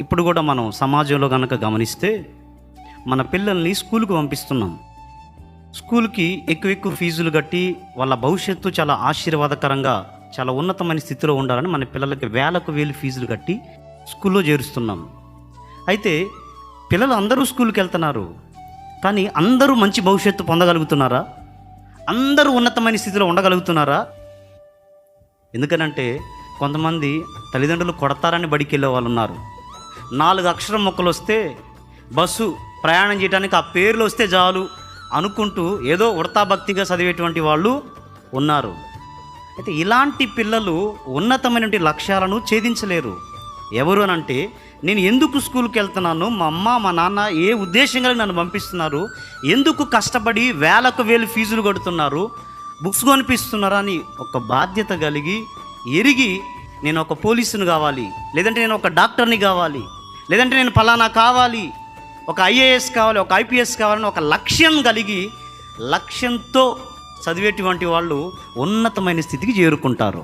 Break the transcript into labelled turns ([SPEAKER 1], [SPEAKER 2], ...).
[SPEAKER 1] ఇప్పుడు కూడా మనం సమాజంలో కనుక గమనిస్తే మన పిల్లల్ని స్కూల్కి పంపిస్తున్నాం. స్కూల్కి ఎక్కువ ఫీజులు కట్టి వాళ్ళ భవిష్యత్తు చాలా ఆశీర్వాదకరంగా చాలా ఉన్నతమైన స్థితిలో ఉండాలని మన పిల్లలకి వేలకు వేలు ఫీజులు కట్టి స్కూల్లో చేరుస్తున్నాం. అయితే పిల్లలు అందరూ స్కూల్కి వెళ్తున్నారు, కానీ అందరూ మంచి భవిష్యత్తు పొందగలుగుతున్నారా? అందరూ ఉన్నతమైన స్థితిలో ఉండగలుగుతున్నారా? ఎందుకనంటే కొంతమంది తల్లిదండ్రులు కొడతారని బడికి వెళ్ళే వాళ్ళు ఉన్నారు. 4 అక్షరం మొక్కలు వస్తే బస్సు ప్రయాణం చేయడానికి ఆ పేర్లు వస్తే చాలు అనుకుంటూ ఏదో ఉడతాభక్తిగా చదివేటువంటి వాళ్ళు ఉన్నారు. అయితే ఇలాంటి పిల్లలు ఉన్నతమైనటువంటి లక్ష్యాలను ఛేదించలేరు. ఎవరు అని అంటే, నేను ఎందుకు స్కూల్కి వెళ్తున్నాను, మా అమ్మ మా నాన్న ఏ ఉద్దేశంగా నన్ను పంపిస్తున్నారు, ఎందుకు కష్టపడి వేలకు వేలు ఫీజులు కడుతున్నారు, బుక్స్ కొనిపిస్తున్నారా అని ఒక బాధ్యత కలిగి ఎరిగి నేను ఒక పోలీసుని కావాలి, లేదంటే నేను ఒక డాక్టర్ని కావాలి, లేదంటే నేను ఫలానా కావాలి, ఒక ఐఏఎస్ కావాలి, ఒక ఐపీఎస్ కావాలని ఒక లక్ష్యం కలిగి లక్ష్యంతో చదివేటువంటి వాళ్ళు ఉన్నతమైన స్థితికి చేరుకుంటారు.